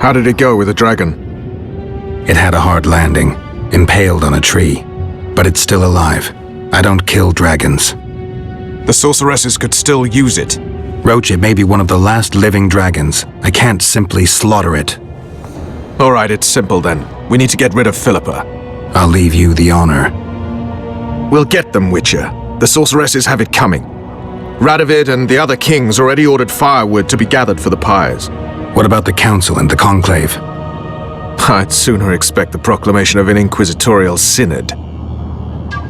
How did it go with the dragon? It had a hard landing, impaled on a tree. But it's still alive. I don't kill dragons. The sorceresses could still use it. Roach, it may be one of the last living dragons. I can't simply slaughter it. All right, it's simple then. We need to get rid of Philippa. I'll leave you the honor. We'll get them, Witcher. The sorceresses have it coming. Radovid and the other kings already ordered firewood to be gathered for the pyres. What about the council and the conclave? I'd sooner expect the proclamation of an inquisitorial synod.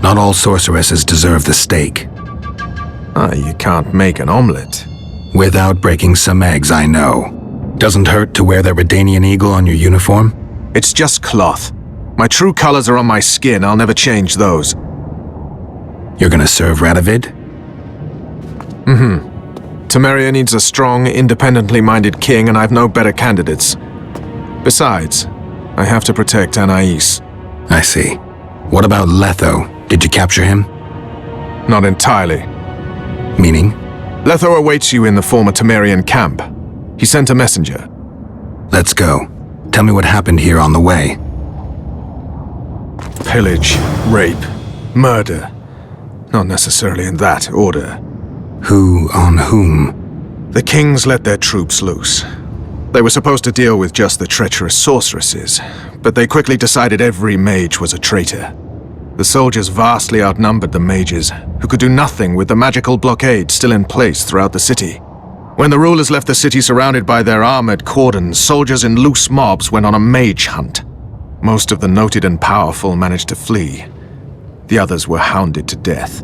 Not all sorceresses deserve the stake. You can't make an omelette. Without breaking some eggs, I know. Doesn't hurt to wear that Redanian eagle on your uniform? It's just cloth. My true colors are on my skin. I'll never change those. You're gonna serve Radovid? Temeria needs a strong, independently minded king, and I've no better candidates. Besides, I have to protect Anais. I see. What about Letho? Did you capture him? Not entirely. Meaning? Letho awaits you in the former Temerian camp. He sent a messenger. Let's go. Tell me what happened here on the way. Pillage, rape, murder. Not necessarily in that order. Who on whom? The kings let their troops loose. They were supposed to deal with just the treacherous sorceresses, but they quickly decided every mage was a traitor. The soldiers vastly outnumbered the mages, who could do nothing with the magical blockade still in place throughout the city. When the rulers left the city surrounded by their armored cordons, soldiers in loose mobs went on a mage hunt. Most of the noted and powerful managed to flee. The others were hounded to death.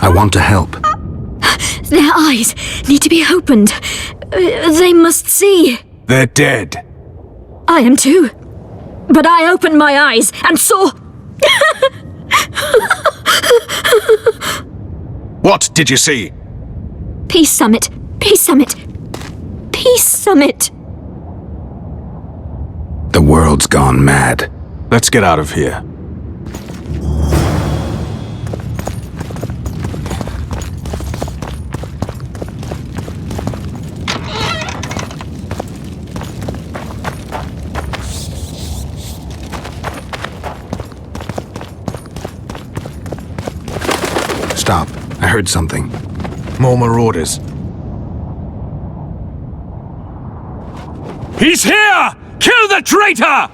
I want to help. Their eyes need to be opened. They must see. They're dead. I am too. But I opened my eyes and saw... What did you see? Peace Summit. Peace Summit. Peace Summit. The world's gone mad. Let's get out of here. Stop. I heard something. More marauders. He's here! Kill the traitor!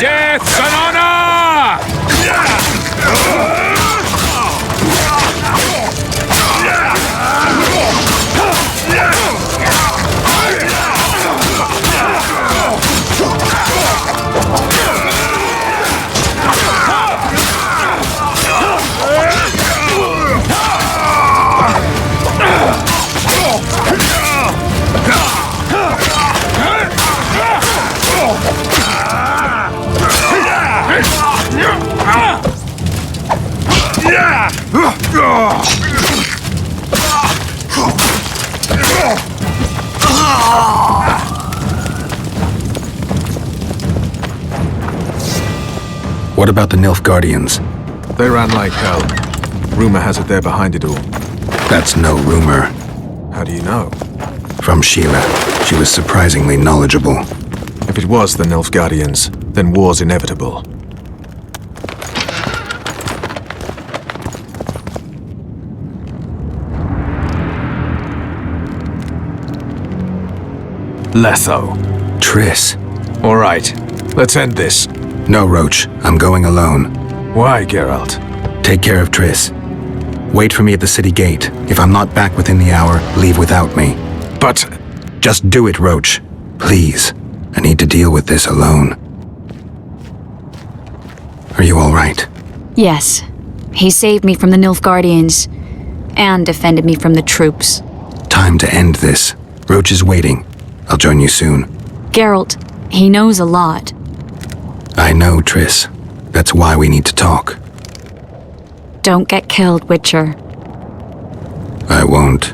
Death and honor! What about the Nilfgaardians? They ran like hell. Rumor has it they're behind it all. That's no rumor. How do you know? From Sheila. She was surprisingly knowledgeable. If it was the Nilfgaardians, then war's inevitable. Letho. Triss. All right, let's end this. No, Roach. I'm going alone. Why, Geralt? Take care of Triss. Wait for me at the city gate. If I'm not back within the hour, leave without me. But... Just do it, Roach. Please. I need to deal with this alone. Are you all right? Yes. He saved me from the Nilfgaardians and defended me from the troops. Time to end this. Roach is waiting. I'll join you soon. Geralt, he knows a lot. I know, Triss. That's why we need to talk. Don't get killed, Witcher. I won't.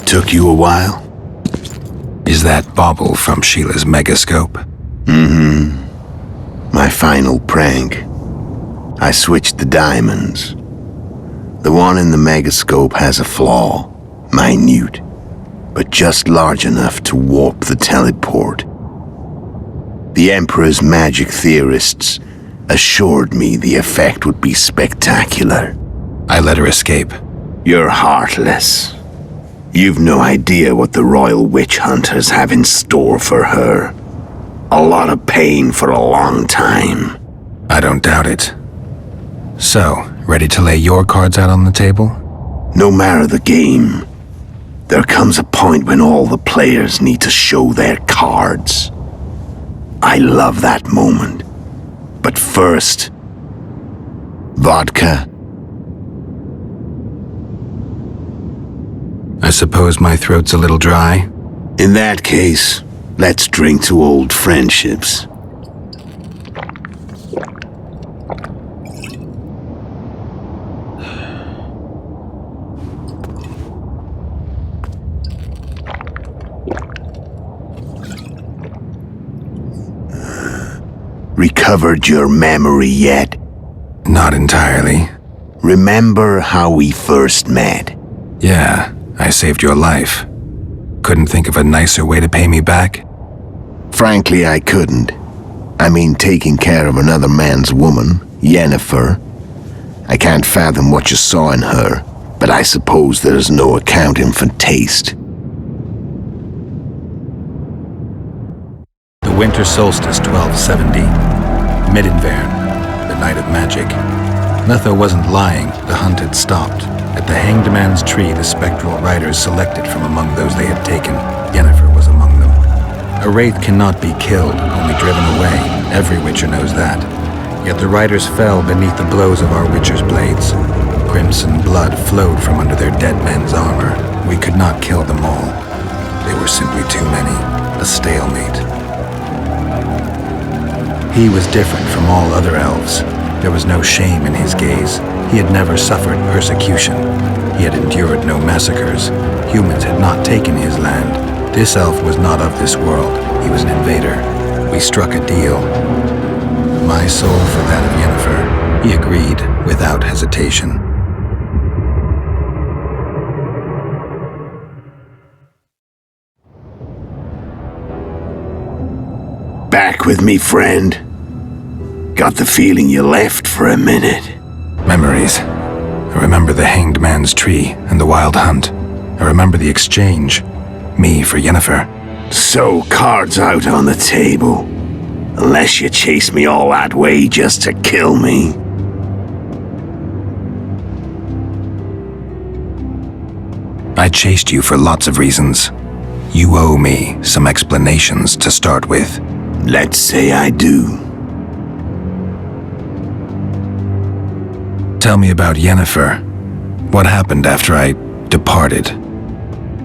Took you a while? Is that bauble from Sheila's megascope? My final prank. I switched the diamonds. The one in the megascope has a flaw. Minute. But just large enough to warp the teleport. The Emperor's magic theorists assured me the effect would be spectacular. I let her escape. You're heartless. You've no idea what the royal witch hunters have in store for her. A lot of pain for a long time. I don't doubt it. So, ready to lay your cards out on the table? No matter the game, there comes a point when all the players need to show their cards. I love that moment. But first, vodka. I suppose my throat's a little dry. In that case, let's drink to old friendships. Recovered your memory yet? Not entirely. Remember how we first met? Yeah, I saved your life. Couldn't think of a nicer way to pay me back? Frankly, I couldn't. I mean, taking care of another man's woman, Yennefer. I can't fathom what you saw in her, but I suppose there's no accounting for taste. The winter solstice 1270. Middenvern, the night of magic. Letho wasn't lying, the hunt had stopped. At the Hanged Man's Tree, the spectral riders selected from among those they had taken. Yennefer was among them. A wraith cannot be killed, only driven away. Every Witcher knows that. Yet the riders fell beneath the blows of our Witcher's blades. Crimson blood flowed from under their dead men's armor. We could not kill them all. They were simply too many. A stalemate. He was different from all other elves. There was no shame in his gaze. He had never suffered persecution. He had endured no massacres. Humans had not taken his land. This elf was not of this world. He was an invader. We struck a deal. My soul for that of Yennefer. He agreed without hesitation. Back with me, friend. Got the feeling you left for a minute. Memories. I remember the Hanged Man's Tree and the Wild Hunt. I remember the exchange. Me for Yennefer. So, cards out on the table. Unless you chase me all that way just to kill me. I chased you for lots of reasons. You owe me some explanations to start with. Let's say I do. Tell me about Yennefer. What happened after I departed?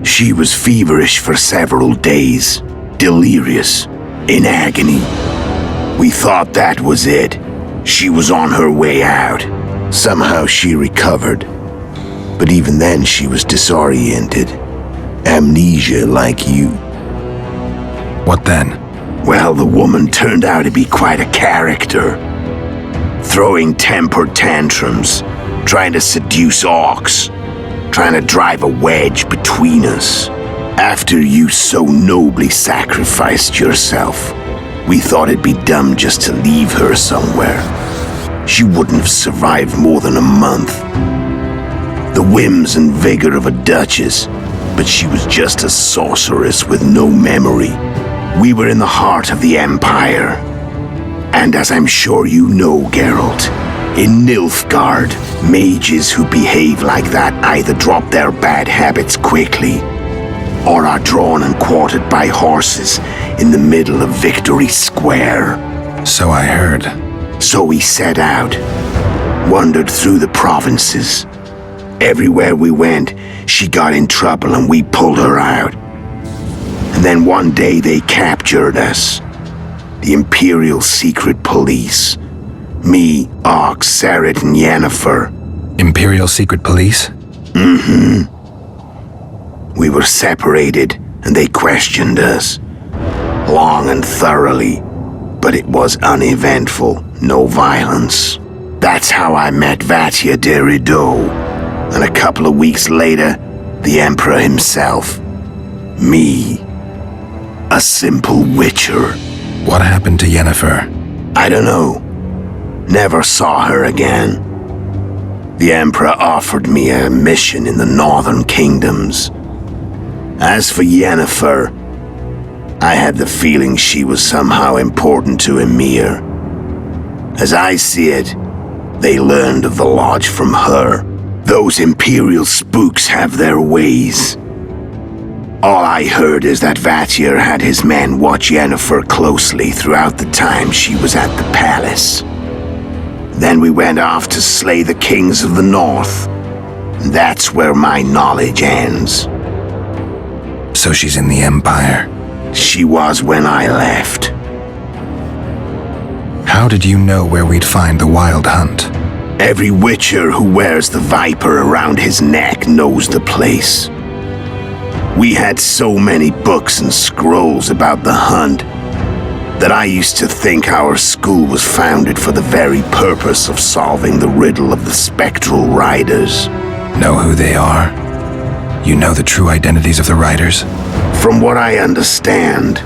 She was feverish for several days, delirious, in agony. We thought that was it. She was on her way out. Somehow she recovered. But even then she was disoriented. Amnesia like you. What then? Well, the woman turned out to be quite a character. Throwing temper tantrums, trying to seduce orcs, trying to drive a wedge between us. After you so nobly sacrificed yourself, we thought it'd be dumb just to leave her somewhere. She wouldn't have survived more than a month. The whims and vigor of a duchess, but she was just a sorceress with no memory. We were in the heart of the Empire. And as I'm sure you know, Geralt, in Nilfgaard, mages who behave like that either drop their bad habits quickly, or are drawn and quartered by horses in the middle of Victory Square. So I heard. So we set out, wandered through the provinces. Everywhere we went, she got in trouble and we pulled her out. And then one day they captured us. The Imperial Secret Police. Me, Ox, Sarret, and Yennefer. Imperial Secret Police? Mm-hmm. We were separated, and they questioned us. Long and thoroughly, but it was uneventful, no violence. That's how I met Vatia de Rideau, and a couple of weeks later, the Emperor himself. Me. A simple witcher. What happened to Yennefer? I don't know. Never saw her again. The Emperor offered me a mission in the northern kingdoms. As for Yennefer, I had the feeling she was somehow important to Emir. As I see it, they learned of the lodge from her. Those Imperial spooks have their ways. All I heard is that Vatir had his men watch Yennefer closely throughout the time she was at the palace. Then we went off to slay the kings of the north. That's where my knowledge ends. So she's in the Empire? She was when I left. How did you know where we'd find the Wild Hunt? Every witcher who wears the viper around his neck knows the place. We had so many books and scrolls about the hunt that I used to think our school was founded for the very purpose of solving the riddle of the spectral riders. Know who they are? You know the true identities of the riders? From what I understand,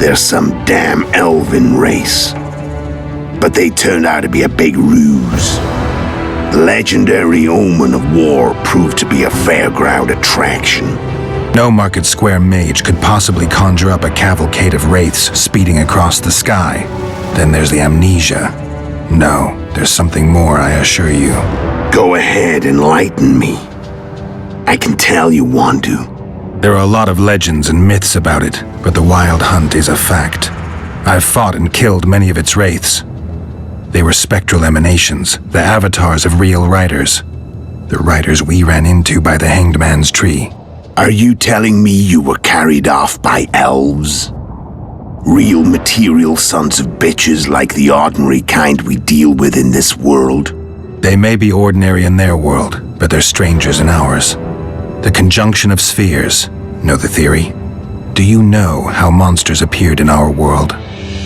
they're some damn elven race. But they turned out to be a big ruse. The legendary omen of war proved to be a fairground attraction. No Market Square mage could possibly conjure up a cavalcade of wraiths speeding across the sky. Then there's the amnesia. No, there's something more, I assure you. Go ahead, enlighten me. I can tell you want to. There are a lot of legends and myths about it, but the Wild Hunt is a fact. I've fought and killed many of its wraiths. They were spectral emanations, the avatars of real riders. The riders we ran into by the Hanged Man's Tree. Are you telling me you were carried off by elves? Real material sons of bitches like the ordinary kind we deal with in this world? They may be ordinary in their world, but they're strangers in ours. The conjunction of spheres. Know the theory? Do you know how monsters appeared in our world?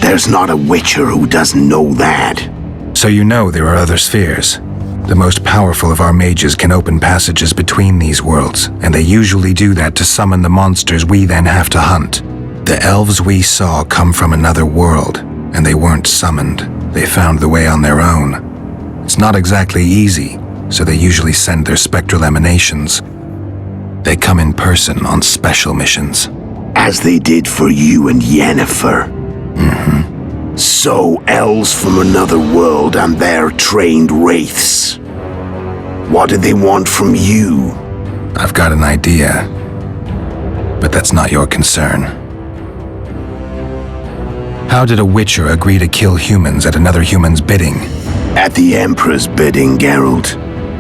There's not a witcher who doesn't know that. So you know there are other spheres. The most powerful of our mages can open passages between these worlds, and they usually do that to summon the monsters we then have to hunt. The elves we saw come from another world, and they weren't summoned. They found the way on their own. It's not exactly easy, so they usually send their spectral emanations. They come in person on special missions. As they did for you and Yennefer. Mm-hmm. So, elves from another world and their trained wraiths. What did they want from you? I've got an idea, but that's not your concern. How did a witcher agree to kill humans at another human's bidding? At the Emperor's bidding, Geralt,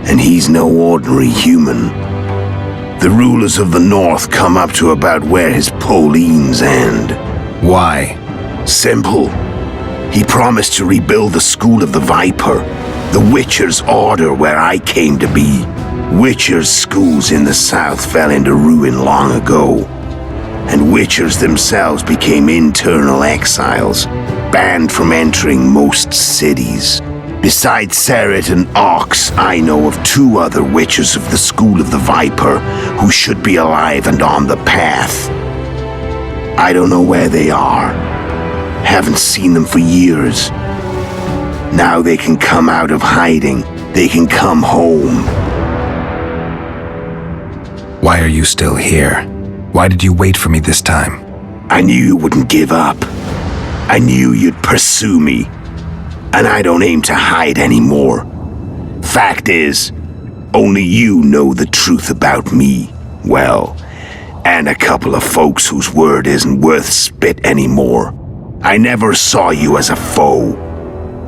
and he's no ordinary human. The rulers of the North come up to about where his Pauline's end. Why? Simple. He promised to rebuild the School of the Viper, the Witcher's order where I came to be. Witchers' schools in the south fell into ruin long ago, and Witchers themselves became internal exiles, banned from entering most cities. Besides Seret and Ox, I know of 2 other Witchers of the School of the Viper who should be alive and on the path. I don't know where they are. Haven't seen them for years. Now they can come out of hiding. They can come home. Why are you still here? Why did you wait for me this time? I knew you wouldn't give up. I knew you'd pursue me. And I don't aim to hide anymore. Fact is, only you know the truth about me. Well, and a couple of folks whose word isn't worth spit anymore. I never saw you as a foe.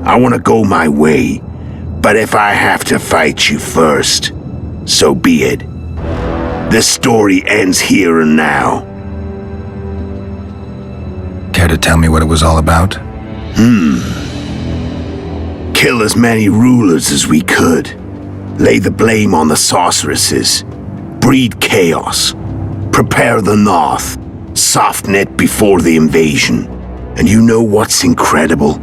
I want to go my way, but if I have to fight you first, so be it. This story ends here and now. Care to tell me what it was all about? Kill as many rulers as we could. Lay the blame on the sorceresses. Breed chaos. Prepare the north. Soften it before the invasion. And you know what's incredible?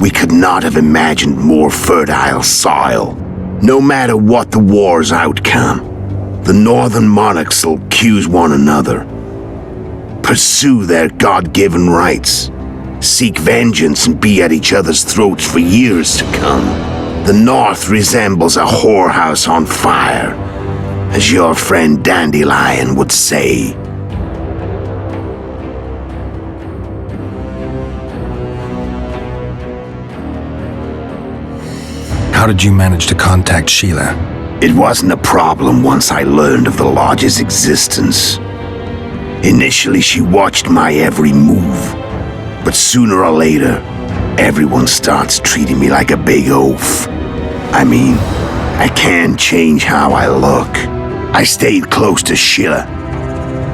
We could not have imagined more fertile soil. No matter what the war's outcome, the northern monarchs will accuse one another. Pursue their God-given rights. Seek vengeance and be at each other's throats for years to come. The North resembles a whorehouse on fire, as your friend Dandelion would say. How did you manage to contact Sheila? It wasn't a problem once I learned of the Lodge's existence. Initially, she watched my every move. But sooner or later, everyone starts treating me like a big oaf. I mean, I can't change how I look. I stayed close to Sheila,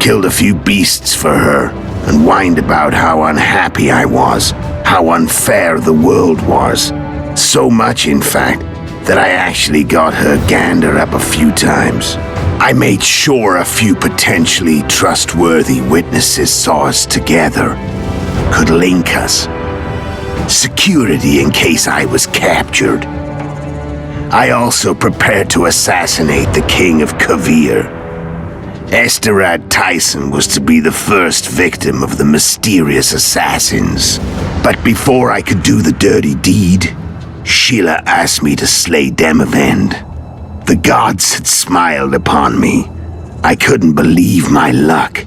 killed a few beasts for her, and whined about how unhappy I was, how unfair the world was. So much, in fact, that I actually got her gander up a few times. I made sure a few potentially trustworthy witnesses saw us together. Could link us. Security in case I was captured. I also prepared to assassinate the King of Kavir. Esterad Tyson was to be the first victim of the mysterious assassins. But before I could do the dirty deed, Sheila asked me to slay Demavend. The gods had smiled upon me. I couldn't believe my luck.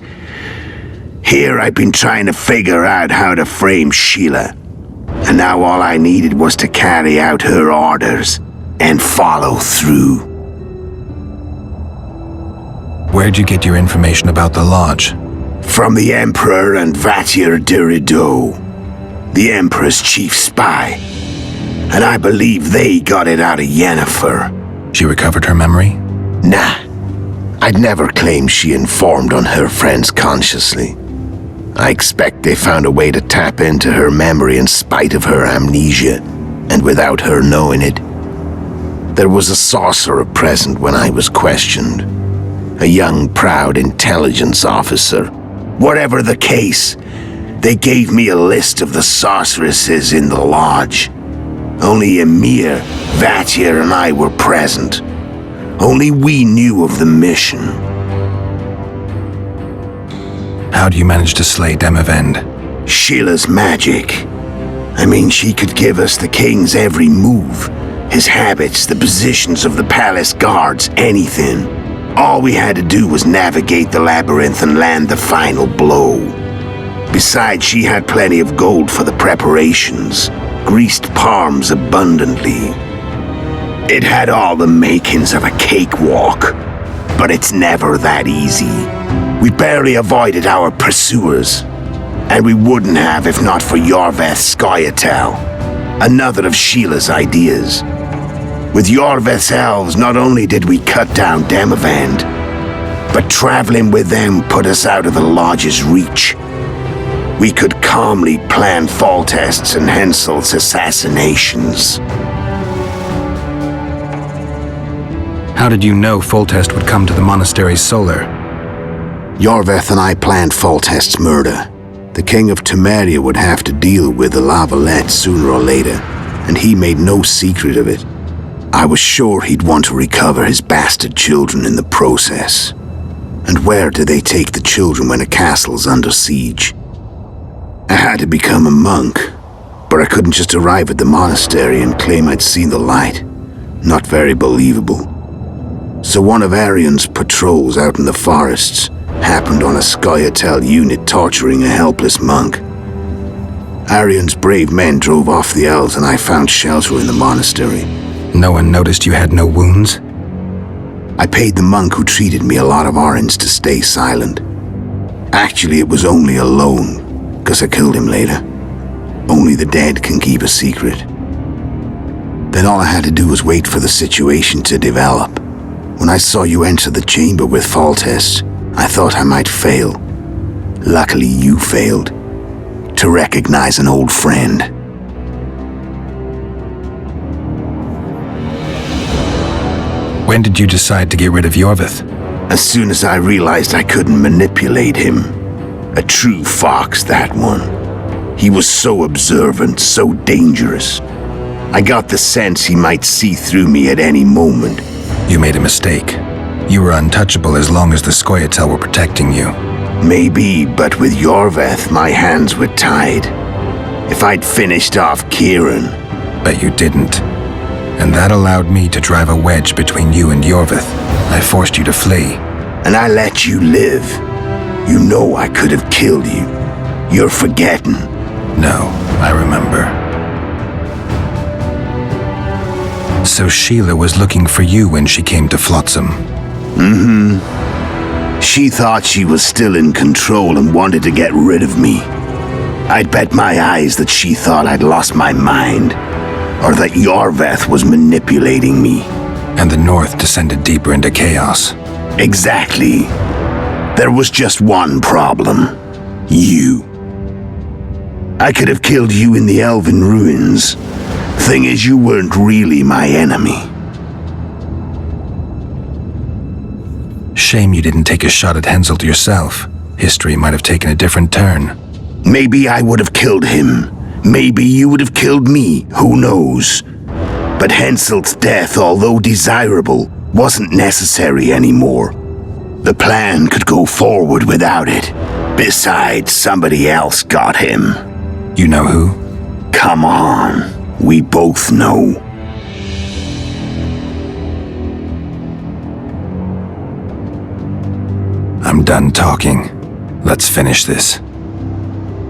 Here I've been trying to figure out how to frame Sheila, and now all I needed was to carry out her orders and follow through. Where'd you get your information about the Lodge? From the Emperor and Vatir Dirido, the Emperor's chief spy. And I believe they got it out of Yennefer. She recovered her memory? Nah. I'd never claimed she informed on her friends consciously. I expect they found a way to tap into her memory in spite of her amnesia, and without her knowing it. There was a sorcerer present when I was questioned. A young, proud intelligence officer. Whatever the case, they gave me a list of the sorceresses in the Lodge. Only Emir, Vatir, and I were present. Only we knew of the mission. How do you manage to slay Demavend? Sheila's magic. I mean, she could give us the king's every move. His habits, the positions of the palace guards, anything. All we had to do was navigate the labyrinth and land the final blow. Besides, she had plenty of gold for the preparations. Greased palms abundantly. It had all the makings of a cakewalk, but it's never that easy. We barely avoided our pursuers, and we wouldn't have if not for Yorveth Skoyatel, another of Sheila's ideas. With Yorveth's elves, not only did we cut down Demavend, but traveling with them put us out of the Lodge's reach. We could calmly plan Foltest's and Hensel's assassinations. How did you know Foltest would come to the monastery's solar? Yorveth and I planned Foltest's murder. The king of Temeria would have to deal with the Lavalette sooner or later, and he made no secret of it. I was sure he'd want to recover his bastard children in the process. And where do they take the children when a castle's under siege? I had to become a monk, but I couldn't just arrive at the monastery and claim I'd seen the light. Not very believable. So one of Arion's patrols out in the forests happened on a Scoia'tael unit torturing a helpless monk. Arion's brave men drove off the elves and I found shelter in the monastery. No one noticed you had no wounds? I paid the monk who treated me a lot of orange to stay silent. Actually, it was only a loan, 'cause I killed him later. Only the dead can keep a secret. Then all I had to do was wait for the situation to develop. When I saw you enter the chamber with Foltest, I thought I might fail. Luckily, you failed. To recognize an old friend. When did you decide to get rid of Yorveth? As soon as I realized I couldn't manipulate him. A true fox, that one. He was so observant, so dangerous. I got the sense he might see through me at any moment. You made a mistake. You were untouchable as long as the Scoia'tael were protecting you. Maybe, but with Yorveth, my hands were tied. If I'd finished off Kieran... But you didn't. And that allowed me to drive a wedge between you and Yorveth. I forced you to flee. And I let you live. You know I could have killed you. You're forgetting. No, I remember. So Sheila was looking for you when she came to Flotsam. She thought she was still in control and wanted to get rid of me. I'd bet my eyes that she thought I'd lost my mind, or that Yorveth was manipulating me. And the North descended deeper into chaos. Exactly. There was just one problem. You. I could have killed you in the Elven ruins. Thing is, you weren't really my enemy. Shame you didn't take a shot at Henselt yourself. History might have taken a different turn. Maybe I would have killed him. Maybe you would have killed me. Who knows? But Henselt's death, although desirable, wasn't necessary anymore. The plan could go forward without it. Besides, somebody else got him. You know who? Come on. We both know. I'm done talking. Let's finish this.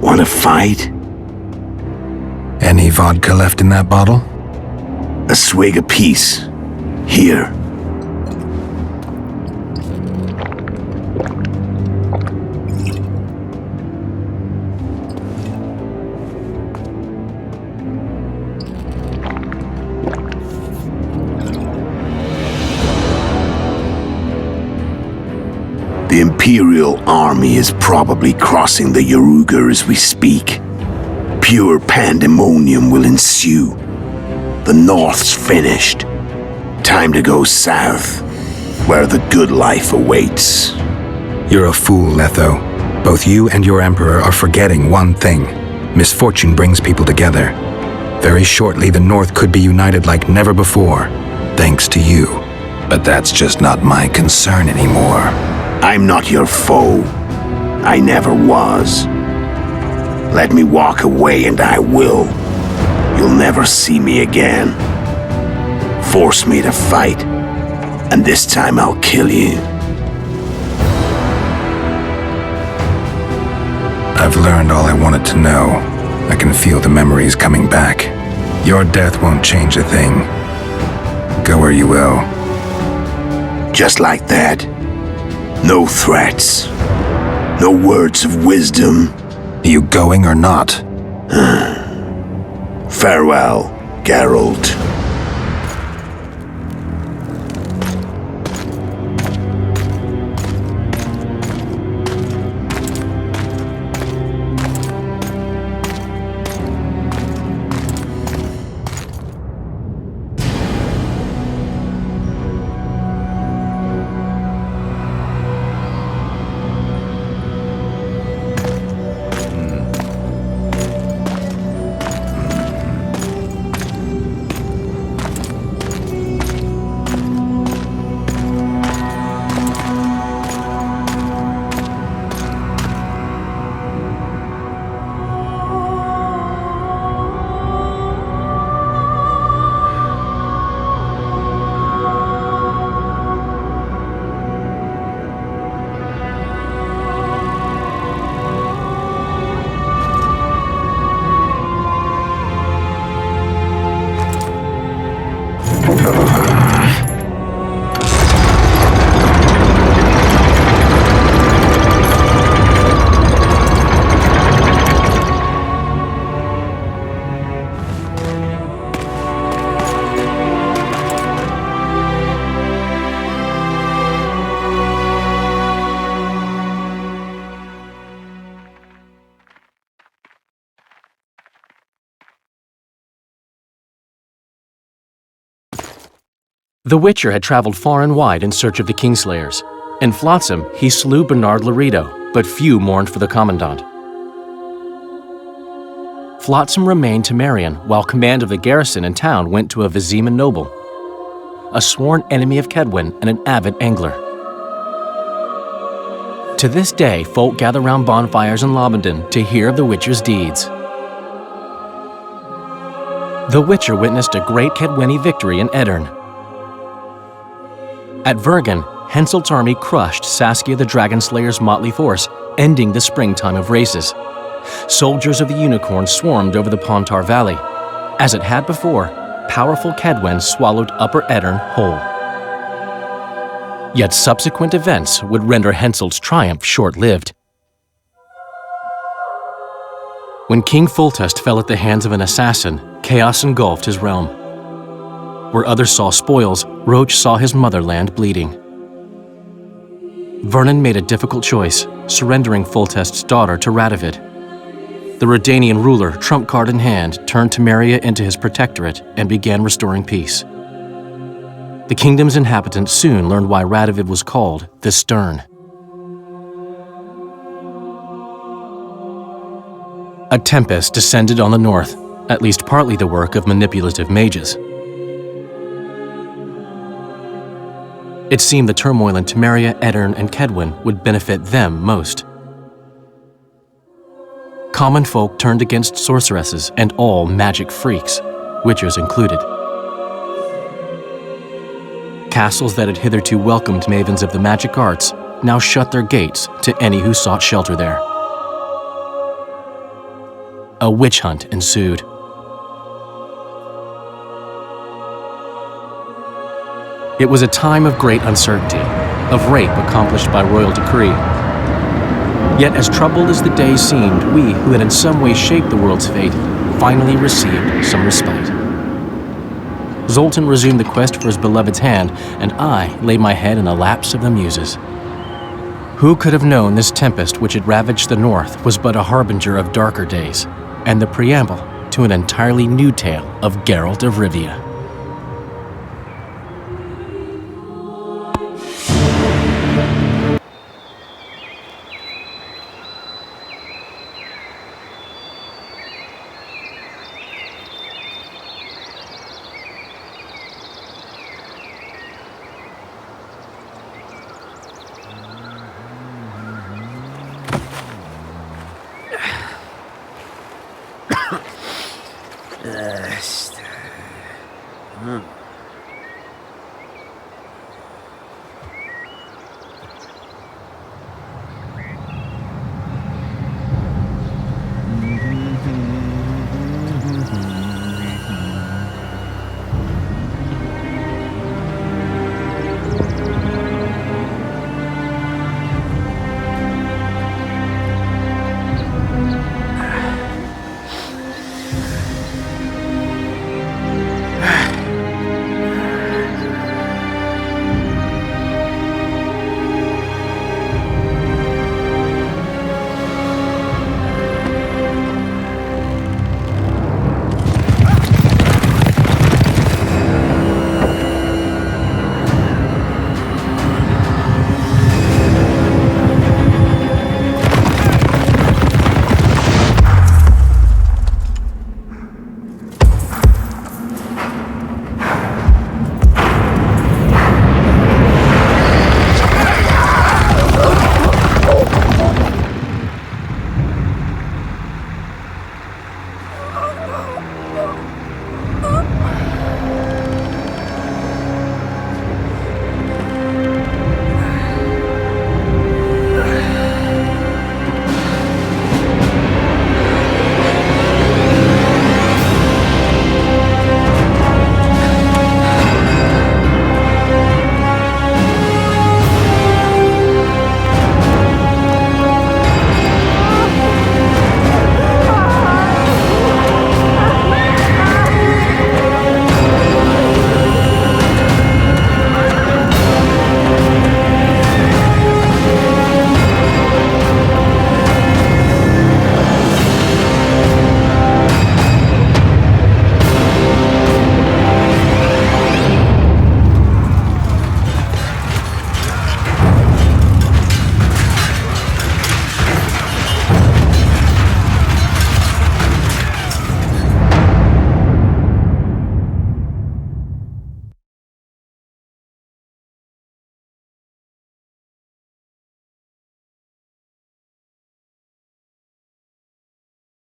Want to fight? Any vodka left in that bottle? A swig apiece. Here. The Imperial army is probably crossing the Yaruga as we speak. Pure pandemonium will ensue. The North's finished. Time to go south, where the good life awaits. You're a fool, Letho. Both you and your Emperor are forgetting one thing. Misfortune brings people together. Very shortly, the North could be united like never before, thanks to you. But that's just not my concern anymore. I'm not your foe. I never was. Let me walk away and I will. You'll never see me again. Force me to fight, and this time I'll kill you. I've learned all I wanted to know. I can feel the memories coming back. Your death won't change a thing. Go where you will. Just like that. No threats. No words of wisdom. Are you going or not? Farewell, Geralt. The Witcher had traveled far and wide in search of the Kingslayers. In Flotsam, he slew Bernard Laredo, but few mourned for the Commandant. Flotsam remained to Marion, while command of the garrison and town went to a Vizima noble, a sworn enemy of Kedwen and an avid angler. To this day, folk gather round bonfires in Lobenden to hear of the Witcher's deeds. The Witcher witnessed a great Kedweni victory in Edirn. At Vergen, Henselt's army crushed Saskia the Dragonslayer's motley force, ending the springtime of races. Soldiers of the Unicorn swarmed over the Pontar Valley. As it had before, powerful Kedwen swallowed Upper Edirn whole. Yet subsequent events would render Henselt's triumph short-lived. When King Foltest fell at the hands of an assassin, chaos engulfed his realm. Where others saw spoils, Roach saw his motherland bleeding. Vernon made a difficult choice, surrendering Foltest's daughter to Radovid. The Redanian ruler, trump card in hand, turned Temeria into his protectorate and began restoring peace. The kingdom's inhabitants soon learned why Radovid was called the Stern. A tempest descended on the north, at least partly the work of manipulative mages. It seemed the turmoil in Temeria, Edirn, and Kedwen would benefit them most. Common folk turned against sorceresses and all magic freaks, witchers included. Castles that had hitherto welcomed mavens of the magic arts now shut their gates to any who sought shelter there. A witch hunt ensued. It was a time of great uncertainty, of rape accomplished by royal decree. Yet as troubled as the days seemed, we, who had in some way shaped the world's fate, finally received some respite. Zoltan resumed the quest for his beloved's hand, and I laid my head in the laps of the muses. Who could have known this tempest which had ravaged the north was but a harbinger of darker days, and the preamble to an entirely new tale of Geralt of Rivia.